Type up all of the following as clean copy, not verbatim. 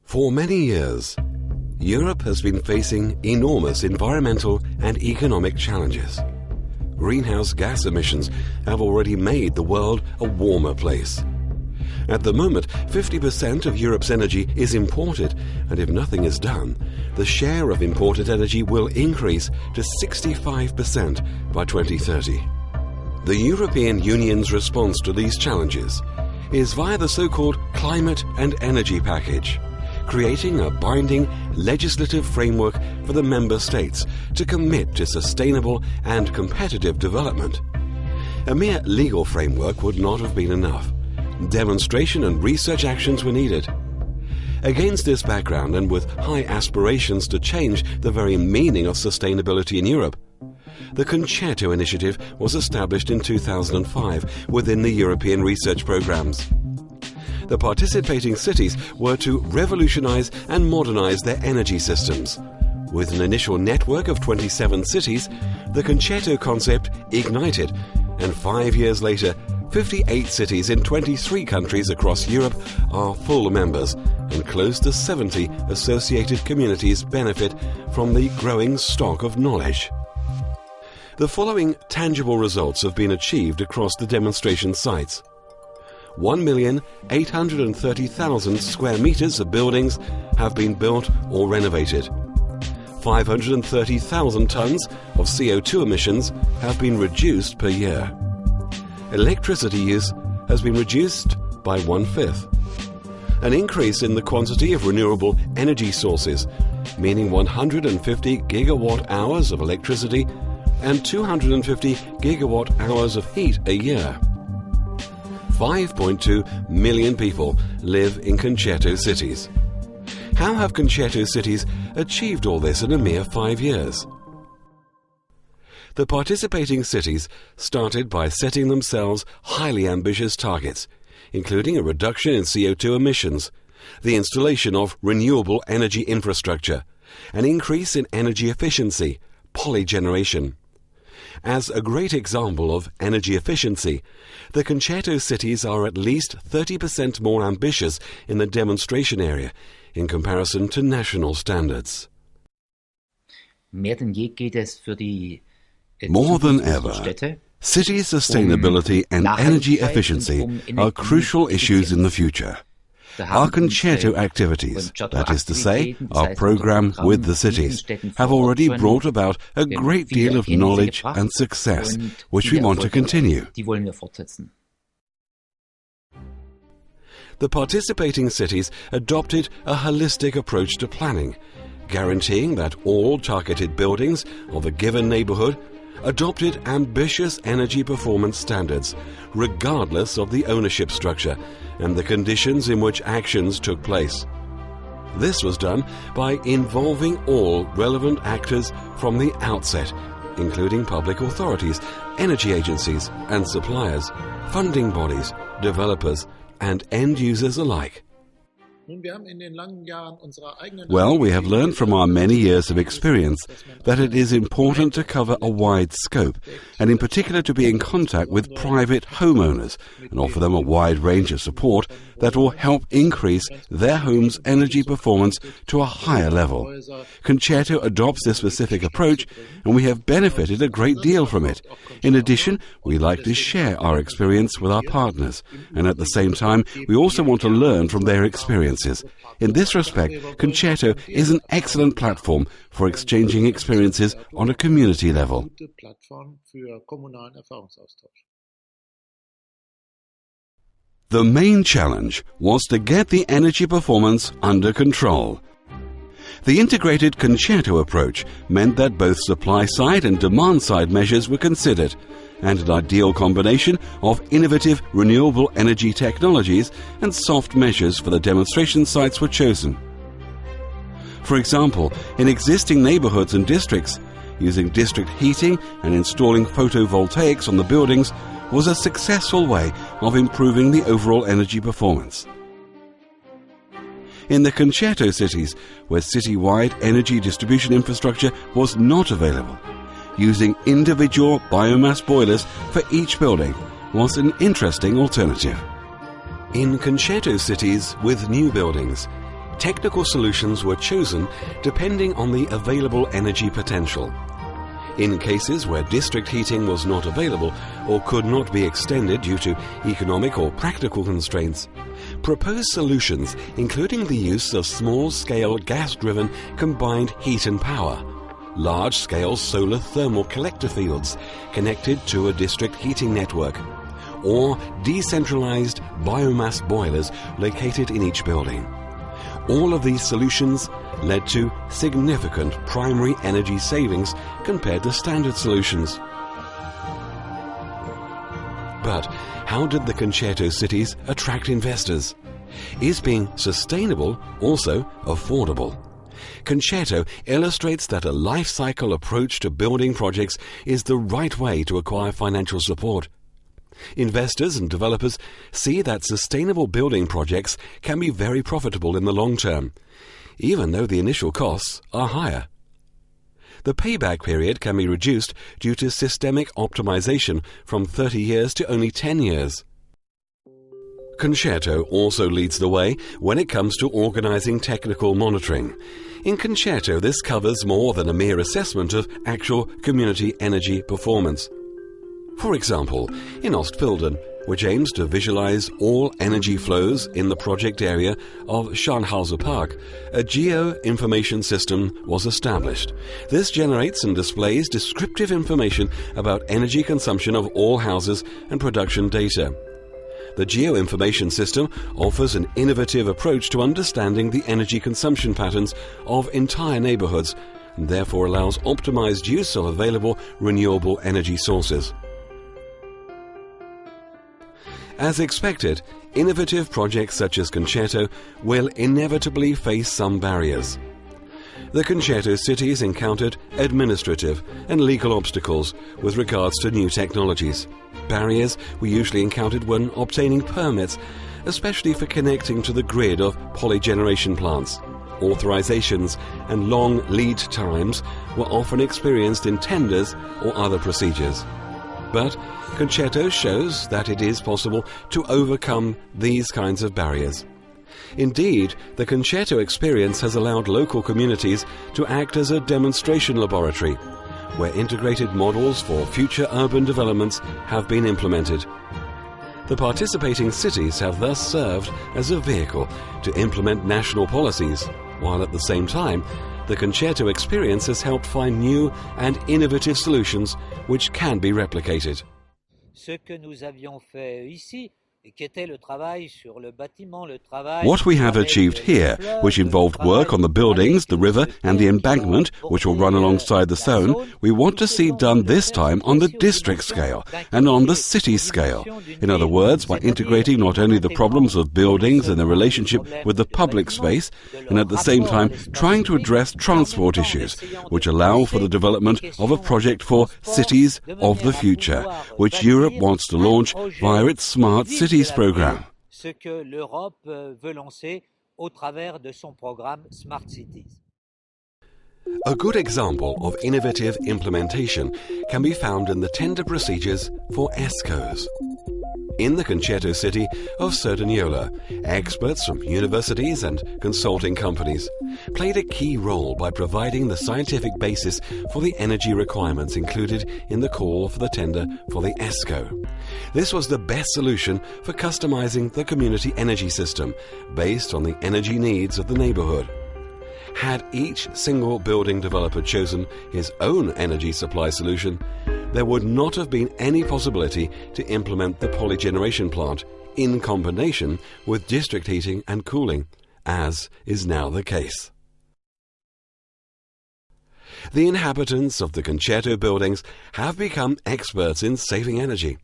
For many years, Europe has been facing enormous environmental and economic challenges. Greenhouse gas emissions have already made the world a warmer place. At the moment, 50% of Europe's energy is imported, and if nothing is done, the share of imported energy will increase to 65% by 2030. The European Union's response to these challenges is via the so-called Climate and Energy Package, creating a binding legislative framework for the member states to commit to sustainable and competitive development. A mere legal framework would not have been enough. Demonstration and research actions were needed. Against this background, and with high aspirations to change the very meaning of sustainability in Europe, the CONCERTO initiative was established in 2005 within the European research programs. The participating cities were to revolutionize and modernize their energy systems. With an initial network of 27 cities, the CONCERTO concept ignited, and 5 years later, 58 cities in 23 countries across Europe are full members, and close to 70 associated communities benefit from the growing stock of knowledge. The following tangible results have been achieved across the demonstration sites. 1,830,000 square meters of buildings have been built or renovated. 530,000 tons of CO2 emissions have been reduced per year. Electricity use has been reduced by 1/5. An increase in the quantity of renewable energy sources, meaning 150 gigawatt hours of electricity and 250 gigawatt hours of heat a year. 5.2 million people live in CONCERTO cities. How have CONCERTO cities achieved all this in a mere 5 years? The participating cities started by setting themselves highly ambitious targets, including a reduction in CO2 emissions, the installation of renewable energy infrastructure, an increase in energy efficiency, polygeneration. As a great example of energy efficiency, the CONCERTO cities are at least 30% more ambitious in the demonstration area in comparison to national standards. More than ever, city sustainability and energy efficiency are crucial issues in the future. Our CONCERTO activities, that is to say, our program with the cities, have already brought about a great deal of knowledge and success, which we want to continue. The participating cities adopted a holistic approach to planning, guaranteeing that all targeted buildings of a given neighborhood adopted ambitious energy performance standards, regardless of the ownership structure and the conditions in which actions took place. This was done by involving all relevant actors from the outset, including public authorities, energy agencies and suppliers, funding bodies, developers and end users alike. Well, we have learned from our many years of experience that it is important to cover a wide scope, and in particular to be in contact with private homeowners and offer them a wide range of support that will help increase their home's energy performance to a higher level. CONCERTO adopts this specific approach, and we have benefited a great deal from it. In addition, we like to share our experience with our partners, and at the same time, we also want to learn from their experiences. In this respect, CONCERTO is an excellent platform for exchanging experiences on a community level. The main challenge was to get the energy performance under control. The integrated CONCERTO approach meant that both supply-side and demand-side measures were considered, and an ideal combination of innovative renewable energy technologies and soft measures for the demonstration sites were chosen. For example, in existing neighborhoods and districts, using district heating and installing photovoltaics on the buildings was a successful way of improving the overall energy performance. In the CONCERTO cities, where city-wide energy distribution infrastructure was not available, using individual biomass boilers for each building was an interesting alternative. In CONCERTO cities with new buildings, Technical solutions were chosen depending on the available energy potential. In cases where district heating was not available or could not be extended due to economic or practical constraints, proposed solutions including the use of small-scale gas-driven combined heat and power, large-scale solar thermal collector fields connected to a district heating network, or decentralized biomass boilers located in each building. All of these solutions led to significant primary energy savings compared to standard solutions. But how did the Concerto cities attract investors? Is being sustainable also affordable? Concerto illustrates that a life cycle approach to building projects is the right way to acquire financial support. Investors and developers see that sustainable building projects can be very profitable in the long term, even though the initial costs are higher. The payback period can be reduced due to systemic optimization from 30 years to only 10 years. Concerto also leads the way when it comes to organizing technical monitoring. In Concerto, this covers more than a mere assessment of actual community energy performance. For example, in Ostfildern, which aims to visualize all energy flows in the project area of Scharnhauser Park, a geo-information system was established. This generates and displays descriptive information about energy consumption of all houses and production data. The geo-information system offers an innovative approach to understanding the energy consumption patterns of entire neighborhoods and therefore allows optimized use of available renewable energy sources. As expected, innovative projects such as Concerto will inevitably face some barriers. The Concerto cities encountered administrative and legal obstacles with regards to new technologies. Barriers were usually encountered when obtaining permits, especially for connecting to the grid of polygeneration plants. Authorizations and long lead times were often experienced in tenders or other procedures. But Concerto shows that it is possible to overcome these kinds of barriers. Indeed, the Concerto experience has allowed local communities to act as a demonstration laboratory, where integrated models for future urban developments have been implemented. The participating cities have thus served as a vehicle to implement national policies, while at the same time, the Concerto experience has helped find new and innovative solutions which can be replicated. Ce que nous avions fait ici, What we have achieved here, which involved work on the buildings, the river and the embankment, which will run alongside the Saône, we want to see done this time on the district scale and on the city scale. In other words, by integrating not only the problems of buildings and their relationship with the public space, and at the same time trying to address transport issues, which allow for the development of a project for cities of the future, which Europe wants to launch via its Smart Cities programme. Ce que l'Europe veut lancer au travers de son programme Smart Cities. A good example of innovative implementation can be found in the tender procedures for ESCOs. In the Concerto city of Cerdaniola, experts from universities and consulting companies played a key role by providing the scientific basis for the energy requirements included in the call for the tender for the ESCO. This was the best solution for customizing the community energy system based on the energy needs of the neighborhood. Had each single building developer chosen his own energy supply solution, there would not have been any possibility to implement the polygeneration plant in combination with district heating and cooling, as is now the case. The inhabitants of the Concerto buildings have become experts in saving energy.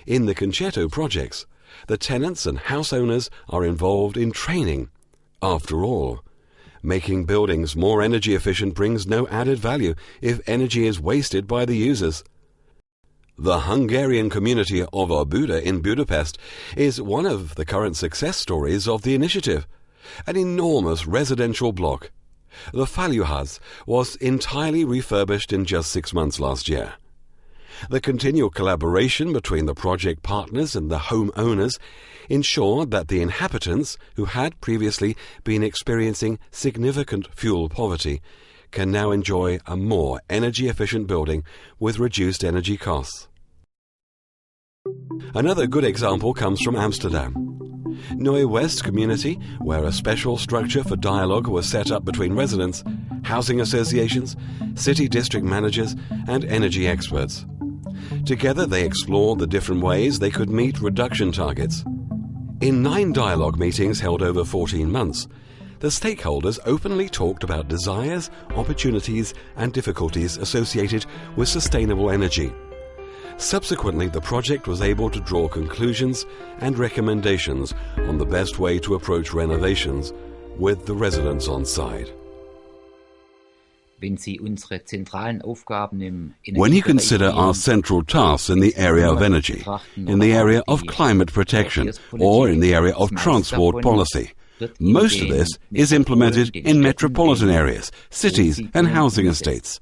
In the Concerto projects, the tenants and house owners are involved in training. After all, making buildings more energy efficient brings no added value if energy is wasted by the users. The Hungarian community of Óbuda in Budapest is one of the current success stories of the initiative. An enormous residential block. The Faluház was entirely refurbished in just 6 months last year. The continual collaboration between the project partners and the homeowners ensured that the inhabitants, who had previously been experiencing significant fuel poverty, can now enjoy a more energy-efficient building with reduced energy costs. Another good example comes from Amsterdam. Nieuw West community, where a special structure for dialogue was set up between residents, housing associations, city district managers and energy experts. Together they explored the different ways they could meet reduction targets. In 9 dialogue meetings held over 14 months, the stakeholders openly talked about desires, opportunities and difficulties associated with sustainable energy. Subsequently, the project was able to draw conclusions and recommendations on the best way to approach renovations with the residents on side. When you consider our central tasks in the area of energy, in the area of climate protection, or in the area of transport policy, most of this is implemented in metropolitan areas, cities and housing estates.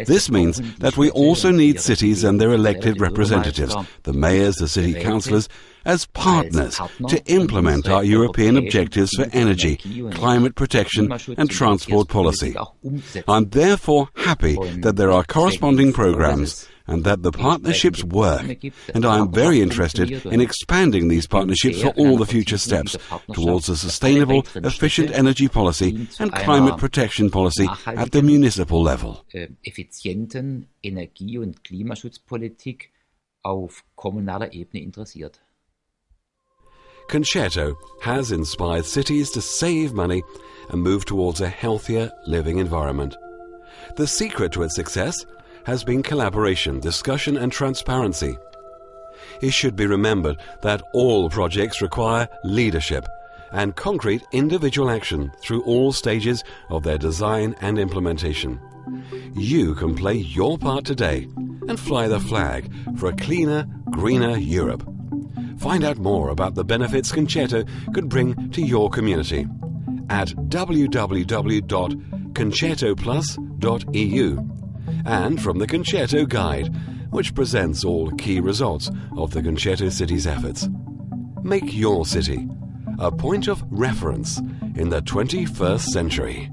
This means that we also need cities and their elected representatives, the mayors, the city councillors, as partners to implement our European objectives for energy, climate protection and transport policy. I'm therefore happy that there are corresponding programs and that the partnerships work, and I am very interested in expanding these partnerships for all the future steps towards a sustainable, efficient energy policy and climate protection policy at the municipal level. Effizienten Energie- und Klimaschutzpolitik auf kommunaler Ebene interessiert. CONCERTO has inspired cities to save money and move towards a healthier living environment. The secret to its success has been collaboration, discussion and transparency. It should be remembered that all projects require leadership and concrete individual action through all stages of their design and implementation. You can play your part today and fly the flag for a cleaner, greener Europe. Find out more about the benefits CONCERTO could bring to your community at www.concertoplus.eu and from the CONCERTO Guide, which presents all key results of the CONCERTO City's efforts. Make your city a point of reference in the 21st century.